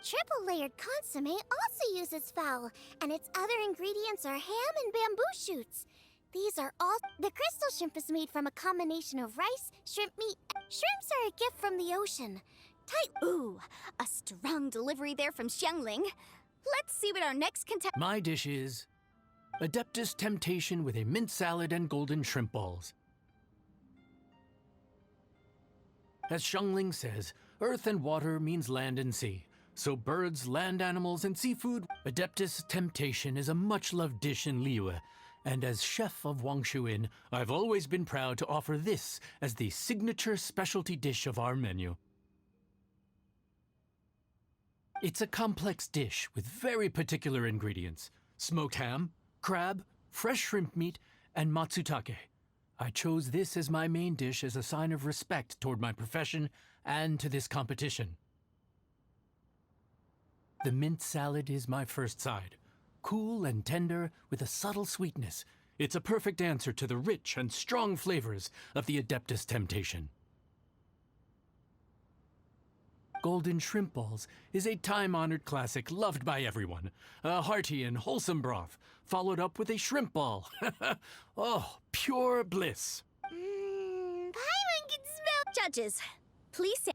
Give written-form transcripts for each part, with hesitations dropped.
Triple-layered consomme also uses fowl, and its other ingredients are ham and bamboo shoots. These are all... The crystal shrimp is made from a combination of rice, shrimp meat... Shrimps are a gift from the ocean. Ooh, a strong delivery there from Xiangling. Let's see what our next contestant... My dish is Adeptus Temptation with a mint salad and golden shrimp balls. As Xiangling says, earth and water means land and sea. So birds, land animals, and seafood, Adeptus Temptation is a much-loved dish in Liyue. And as chef of Wangshu Inn, I've always been proud to offer this as the signature specialty dish of our menu. It's a complex dish with very particular ingredients: smoked ham, crab, fresh shrimp meat, and matsutake. I chose this as my main dish as a sign of respect toward my profession and to this competition. The mint salad is my first side. Cool and tender with a subtle sweetness, it's a perfect answer to the rich and strong flavors of the Adeptus Temptation. Golden shrimp balls is a time-honored classic loved by everyone. A hearty and wholesome broth, followed up with a shrimp ball. Oh, pure bliss. Paimon can smell... Judges, please say...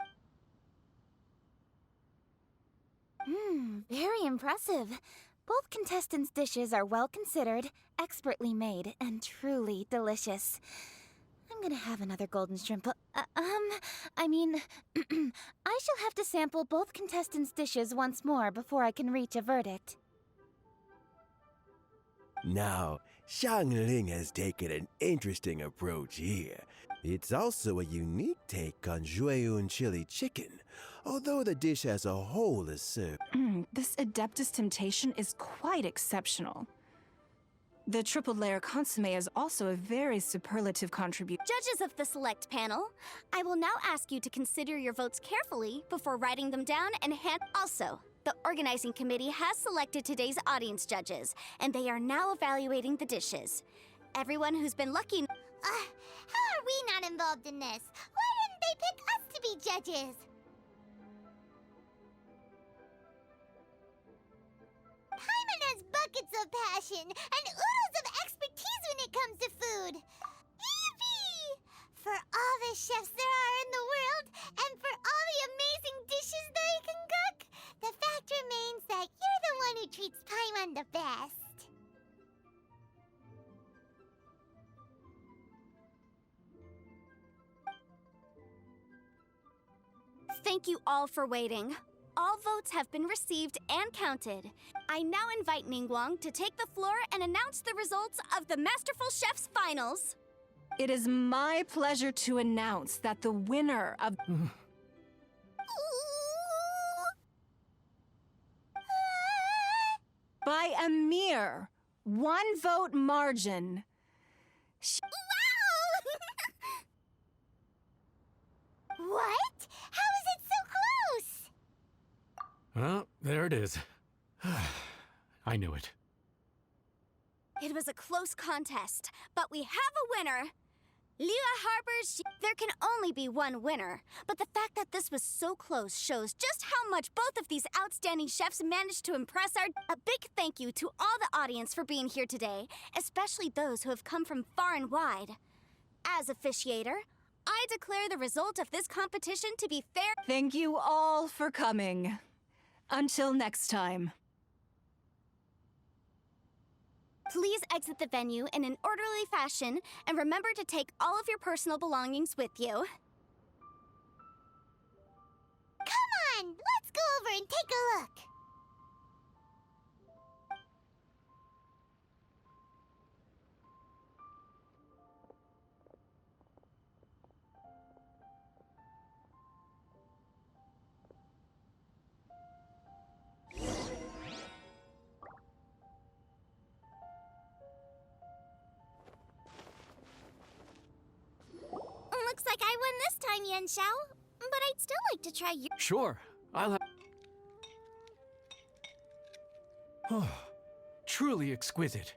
Very impressive. Both contestants' dishes are well considered, expertly made, and truly delicious. I'm gonna have another golden shrimp. I mean, I shall have to sample both contestants' dishes once more before I can reach a verdict. Now, Xiangling has taken an interesting approach here. It's also a unique take on Jueyun chili chicken, although the dish as a whole is served. This Adeptus Temptation is quite exceptional. The triple-layer consomme is also a very superlative contribution. Judges of the select panel, I will now ask you to consider your votes carefully before writing them down and hand... Also, the organizing committee has selected today's audience judges, and they are now evaluating the dishes. Everyone who's been lucky... how are we not involved in this? Why didn't they pick us to be judges? Paimon has buckets of passion and oodles of expertise when it comes to food. Yippee! For all the chefs there are in the world, and for all the amazing dishes they can cook, the fact remains that you're the one who treats Paimon the best. Thank you all for waiting. All votes have been received and counted. I now invite Ningguang to take the floor and announce the results of the Masterful Chef's Finals. It is my pleasure to announce that the winner of... by a mere 1 vote margin... What? How is it so close? Well, there it is. I knew it. It was a close contest, but we have a winner. Liyue Harbor's... There can only be one winner, but the fact that this was so close shows just how much both of these outstanding chefs managed to impress our... A big thank you to all the audience for being here today, especially those who have come from far and wide. As officiator, I declare the result of this competition to be fair... Thank you all for coming. Until next time. Please exit the venue in an orderly fashion, and remember to take all of your personal belongings with you. Come on, let's go over and take a look. Looks like I won this time, Yan Xiao. But I'd still like to try your... Sure, I'll have... Oh, truly exquisite.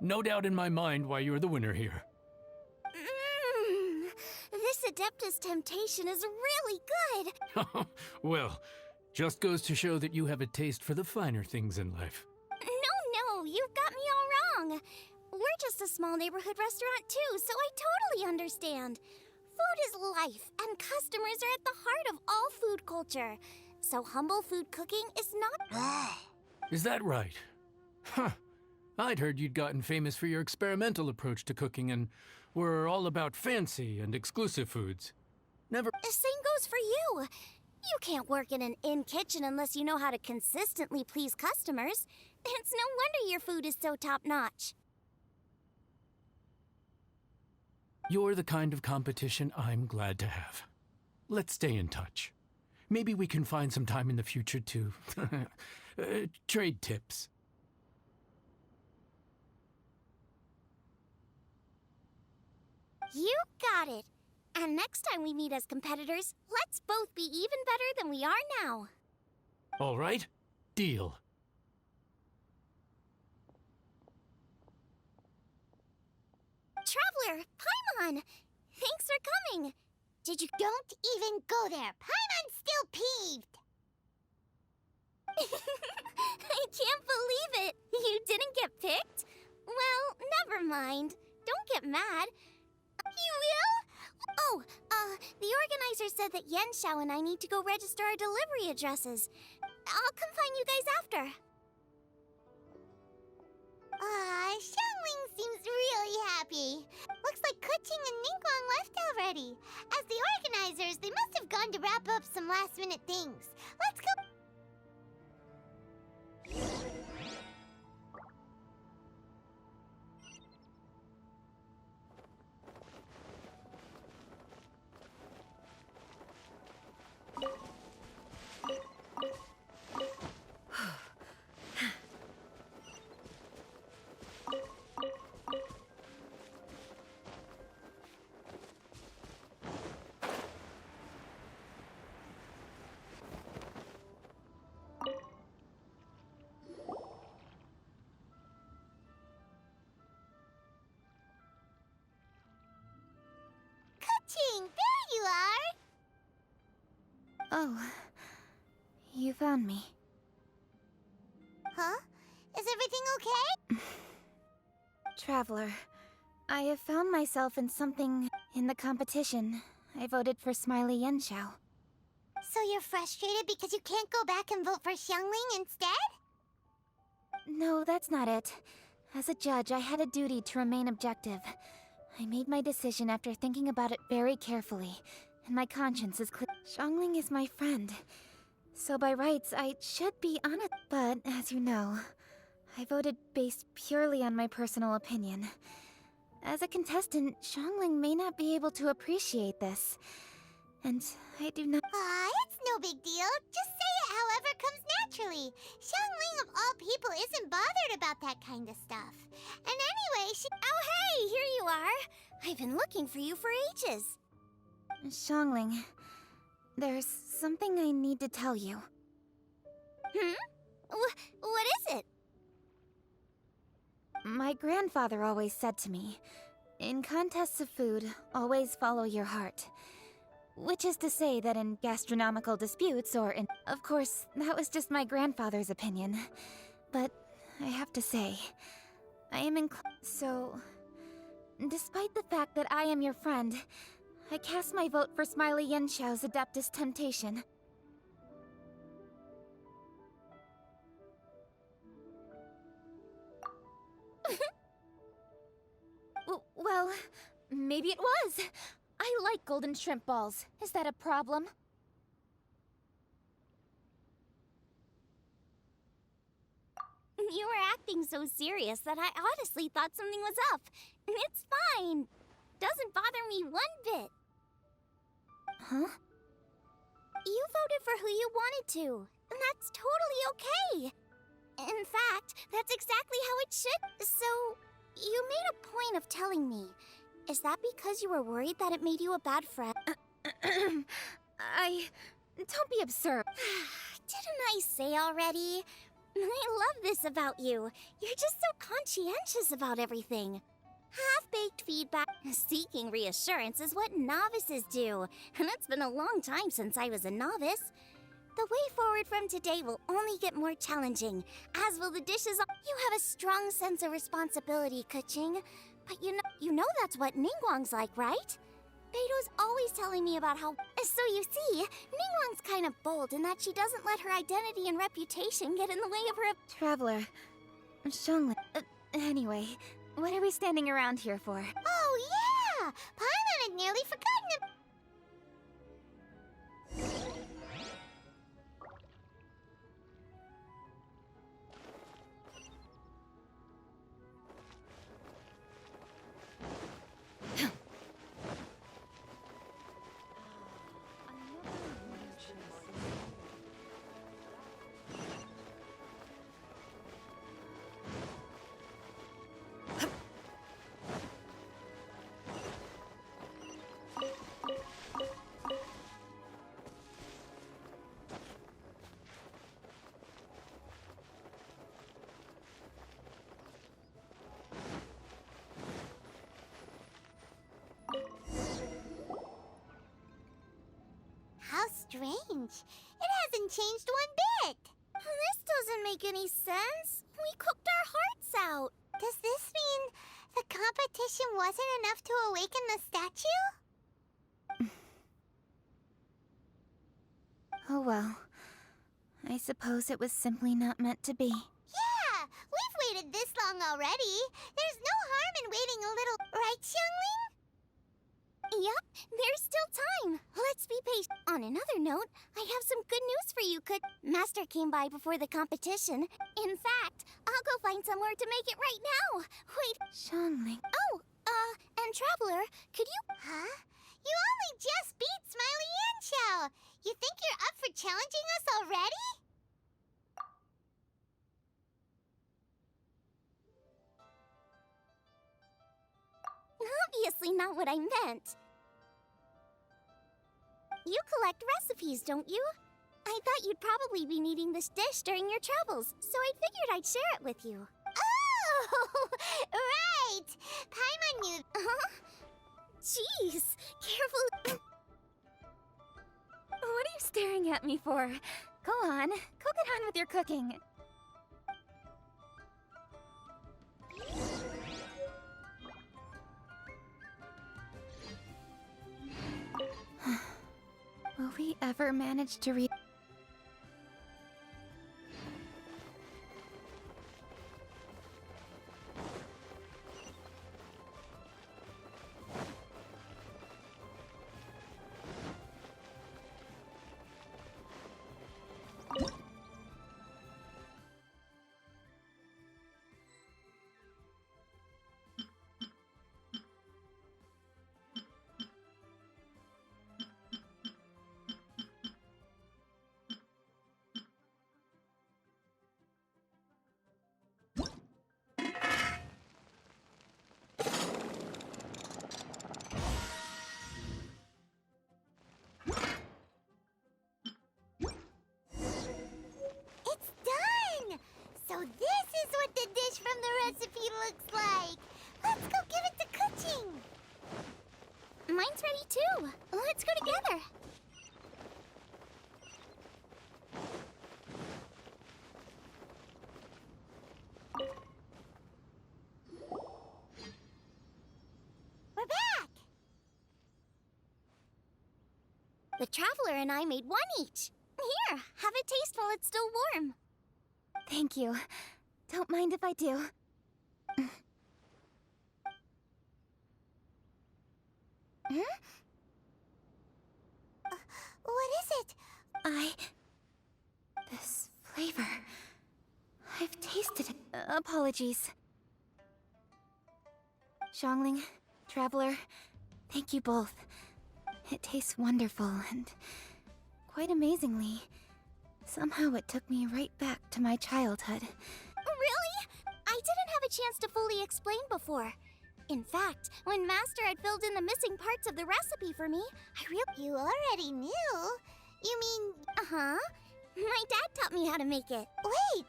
No doubt in my mind why you're the winner here. This Adeptus Temptation is really good. Well, Just goes to show that you have a taste for the finer things in life. No, you've got me all wrong. We're just a small neighborhood restaurant too, so I totally understand. Food is life, and customers are at the heart of all food culture. So humble food cooking is not... Is that right? Huh. I'd heard you'd gotten famous for your experimental approach to cooking and were all about fancy and exclusive foods. Never... The same goes for you. You can't work in an inn kitchen unless you know how to consistently please customers. It's no wonder your food is so top-notch. You're the kind of competition I'm glad to have. Let's stay in touch. Maybe we can find some time in the future to trade tips. You got it. And next time we meet as competitors, let's both be even better than we are now. All right? Deal. Traveler, Paimon! Thanks for coming. Did you... Don't even go there. Paimon's still peeved. I can't believe it. You didn't get picked? Well, never mind. Don't get mad. You will? Oh, the organizer said that Yenshao and I need to go register our delivery addresses. I'll come find you guys after. Xiangling seems really happy. Looks like Kuching and Ningguang left already. As the organizers, they must have gone to wrap up some last-minute things. Let's go. Kuching, there you are. Oh, you found me. Huh? Is everything okay? Traveler, I have found myself in something in the competition. I voted for Smiley Yenshao. So you're frustrated because you can't go back and vote for Xiangling instead? No, that's not it. As a judge, I had a duty to remain objective. I made my decision after thinking about it very carefully, and my conscience is clear. Xiangling is my friend, so by rights, I should be honest. But, as you know, I voted based purely on my personal opinion. As a contestant, Xiangling may not be able to appreciate this, and I do not... It's no big deal. Just say it however comes naturally. Xiangling of all people isn't bothered about that kind of stuff. And anyway, she... Oh, hey, here you are. I've been looking for you for ages. Xiangling, there's something I need to tell you. What is it? My grandfather always said to me, in contests of food, always follow your heart. Which is to say that in gastronomical disputes or in... Of course, that was just my grandfather's opinion. But I have to say, I am So, despite the fact that I am your friend, I cast my vote for Smiley Yenshao's Adeptus Temptation. Well, maybe it was. I like golden shrimp balls. Is that a problem? You were acting so serious that I honestly thought something was up. It's fine. Doesn't bother me one bit. Huh? You voted for who you wanted to, and that's totally okay. In fact, that's exactly how it should. So, you made a point of telling me. Is that because you were worried that it made you a bad friend? Don't be absurd. Didn't I say already? I love this about you. You're just so conscientious about everything. Half-baked feedback. Seeking reassurance is what novices do, and it's been a long time since I was a novice. The way forward from today will only get more challenging, as will the dishes. You have a strong sense of responsibility, Kuching. But you know that's what Ningguang's like, right? Beto's always telling me about how... So you see, Ningguang's kind of bold in that she doesn't let her identity and reputation get in the way of her... Traveler. Xiangling. Anyway, what are we standing around here for? Oh, yeah! Paimon had nearly forgotten it. How strange. It hasn't changed one bit. This doesn't make any sense. We cooked our hearts out. Does this mean the competition wasn't enough to awaken the statue? Oh well. I suppose it was simply not meant to be. Yeah, we've waited this long already. There's no harm in waiting a little, right, Xiangling? Yup, there's still time. Let's be patient. On another note, I have some good news for you, Master came by before the competition. In fact, I'll go find somewhere to make it right now. Wait. Xiangling. Oh, and Traveler, could you... Huh? You only just beat Smiley Yanxiao. You think you're up for challenging us already? Obviously not what I meant. You collect recipes, don't you? I thought you'd probably be needing this dish during your travels, so I figured I'd share it with you. Oh, right. Paimon knew. Jeez, careful. What are you staring at me for? Go on, go get on with your cooking. Will we ever manage to read? So this is what the dish from the recipe looks like. Let's go give it to Kuching. Mine's ready too. Let's go together. We're back. The Traveler and I made one each. Here, have it taste while it's still warm. Thank you. Don't mind if I do. What is it? This flavor... I've tasted it. Apologies. Xiangling, Traveler, thank you both. It tastes wonderful and... quite amazingly, somehow it took me right back to my childhood. Really? I didn't have a chance to fully explain before. In fact, when Master had filled in the missing parts of the recipe for me, You already knew? You mean... Uh-huh. My dad taught me how to make it. Wait,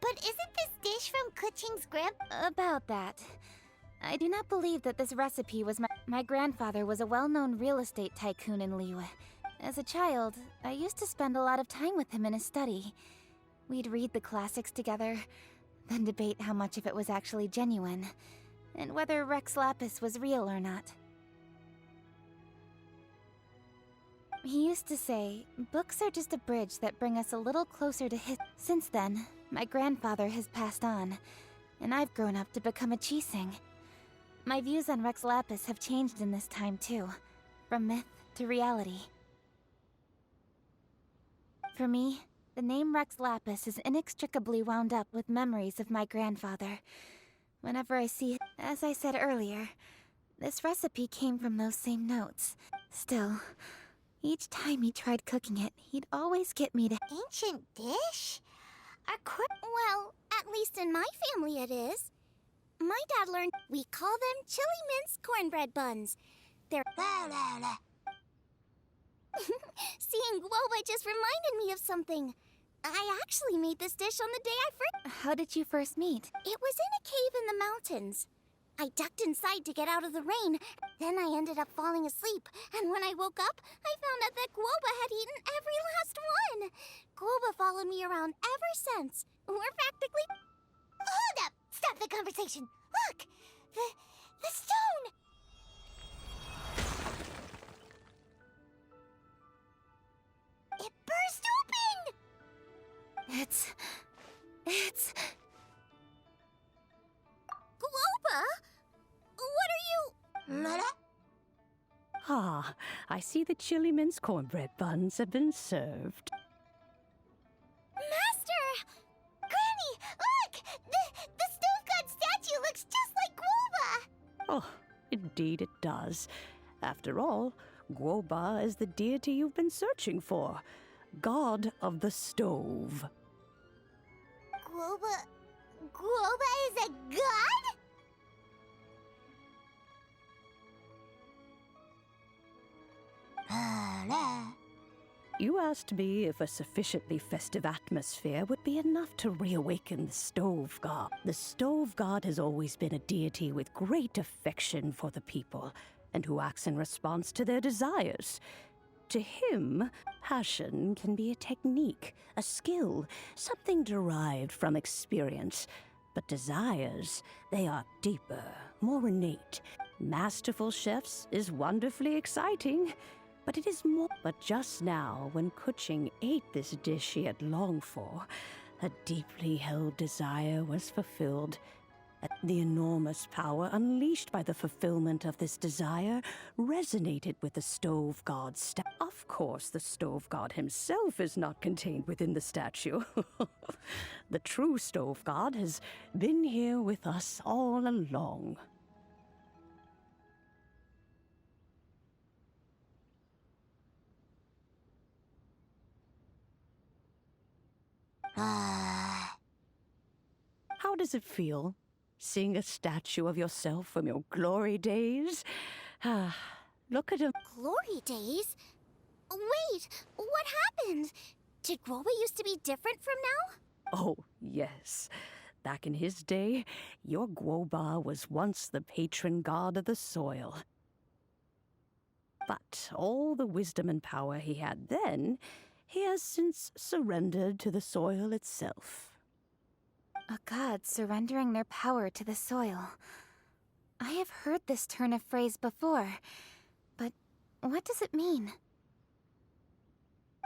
but isn't this dish from Kuching's About that. I do not believe that this recipe was my grandfather was a well-known real estate tycoon in Liyue. As a child, I used to spend a lot of time with him in his study. We'd read the classics together, then debate how much of it was actually genuine, and whether Rex Lapis was real or not. He used to say, books are just a bridge that bring us a little closer to his. Since then, my grandfather has passed on, and I've grown up to become a Chising. My views on Rex Lapis have changed in this time too, from myth to reality. For me, the name Rex Lapis is inextricably wound up with memories of my grandfather. Whenever I see it, as I said earlier, this recipe came from those same notes. Still, each time he tried cooking it, he'd always get me to. Ancient dish? Well, at least in my family it is. My dad learned we call them chili mince cornbread buns. They're Seeing Guoba just reminded me of something. I actually made this dish on the day I first. How did you first meet? It was in a cave in the mountains. I ducked inside to get out of the rain. Then I ended up falling asleep. And when I woke up, I found out that Guoba had eaten every last one. Guoba followed me around ever since. We're practically. Hold up! Stop the conversation! Look! The stone! It burst open! It's... Guoba? What are you? Mother? Ah, I see the chili mince cornbread buns have been served. Master! Granny, look! The stone god statue looks just like Guoba! Oh, indeed it does. After all, Guoba is the deity you've been searching for, god of the stove. Guoba is a god? You asked me if a sufficiently festive atmosphere would be enough to reawaken the stove god. The stove god has always been a deity with great affection for the people, and who acts in response to their desires. To him, passion can be a technique, a skill, something derived from experience. But desires, they are deeper, more innate. Masterful chefs is wonderfully exciting, but it is more. But just now, when Kuching ate this dish she had longed for, a deeply held desire was fulfilled. The enormous power unleashed by the fulfillment of this desire resonated with the stove god's Of course, the stove god himself is not contained within the statue. The true stove god has been here with us all along. How does it feel, seeing a statue of yourself from your glory days? Look at him. Glory days? Wait, what happened? Did Guoba used to be different from now? Oh, yes. Back in his day, your Guoba was once the patron god of the soil. But all the wisdom and power he had then, he has since surrendered to the soil itself. A god surrendering their power to the soil. I have heard this turn of phrase before, but what does it mean?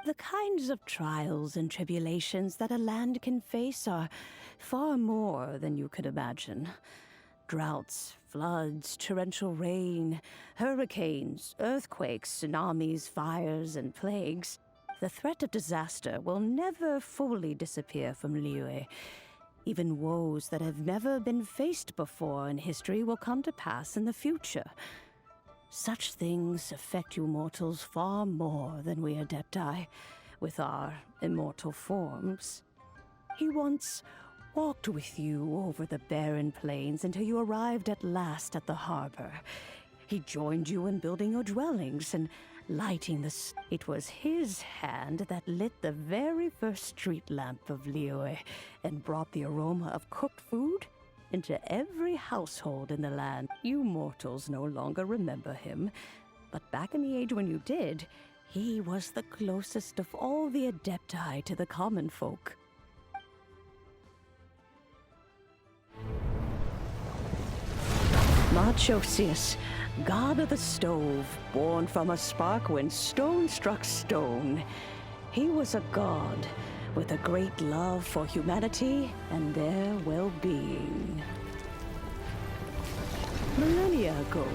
The kinds of trials and tribulations that a land can face are far more than you could imagine. Droughts, floods, torrential rain, hurricanes, earthquakes, tsunamis, fires, and plagues. The threat of disaster will never fully disappear from Liyue. Even woes that have never been faced before in history will come to pass in the future. Such things affect you mortals far more than we Adepti, with our immortal forms. He once walked with you over the barren plains until you arrived at last at the harbor. He joined you in building your dwellings and lighting the... It was his hand that lit the very first street lamp of Liyue and brought the aroma of cooked food into every household in the land. You mortals no longer remember him, but back in the age when you did, He was the closest of all the Adepti to the common folk. Marchosius, god of the stove, born from a spark when stone struck stone. He was a god with a great love for humanity and their well-being. Millennia ago,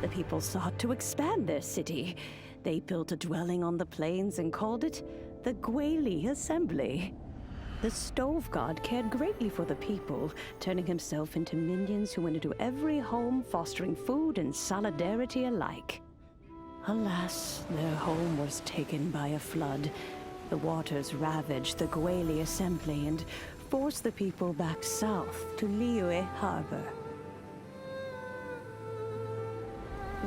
the people sought to expand their city. They built a dwelling on the plains and called it the Gweli Assembly. The stove god cared greatly for the people, turning himself into minions who went into every home, fostering food and solidarity alike. Alas, their home was taken by a flood. The waters ravaged the Gweli Assembly and forced the people back south to Liyue Harbor.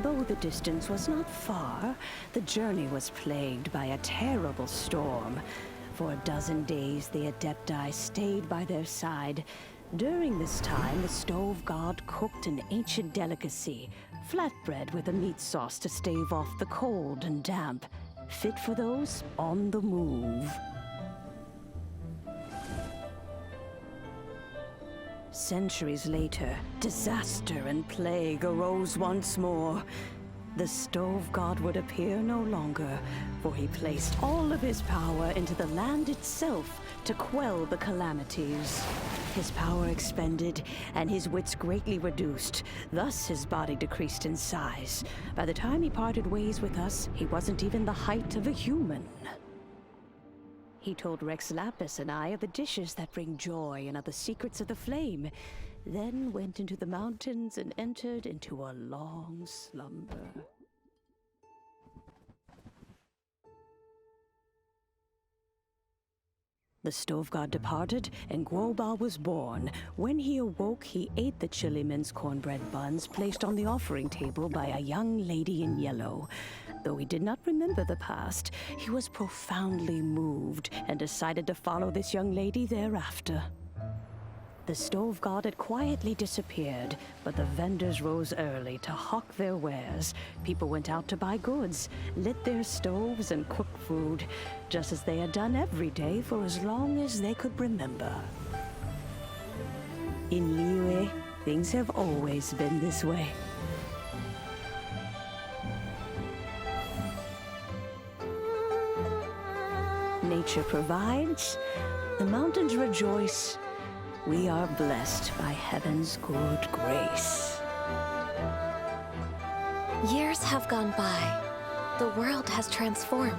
Though the distance was not far, the journey was plagued by a terrible storm. For a dozen days, the Adepti stayed by their side. During this time, the stove god cooked an ancient delicacy, flatbread with a meat sauce to stave off the cold and damp, fit for those on the move. Centuries later, disaster and plague arose once more. The stove god would appear no longer, for he placed all of his power into the land itself to quell the calamities. His power expended, and his wits greatly reduced. Thus his body decreased in size. By the time he parted ways with us, he wasn't even the height of a human. He told Rex Lapis and I of the dishes that bring joy and of the secrets of the flame, then went into the mountains and entered into a long slumber. The stove god departed, and Guoba was born. When he awoke, he ate the Chiliman's cornbread buns placed on the offering table by a young lady in yellow. Though he did not remember the past, he was profoundly moved and decided to follow this young lady thereafter. The stove god had quietly disappeared, but the vendors rose early to hawk their wares. People went out to buy goods, lit their stoves, and cooked food, just as they had done every day for as long as they could remember. In Liyue, things have always been this way. Nature provides, the mountains rejoice. We are blessed by heaven's good grace. Years have gone by. The world has transformed,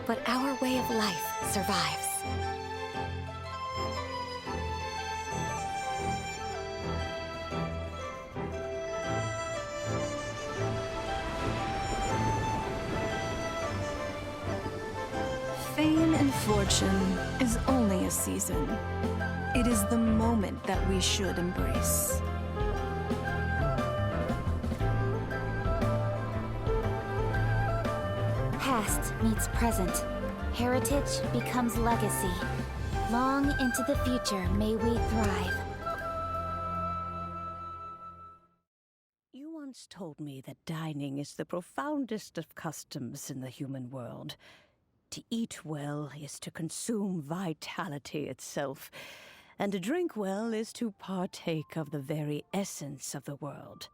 but our way of life survives. Fame and fortune is only a season. It is the moment that we should embrace. Past meets present. Heritage becomes legacy. Long into the future may we thrive. You once told me that dining is the profoundest of customs in the human world. To eat well is to consume vitality itself, and to drink well is to partake of the very essence of the world.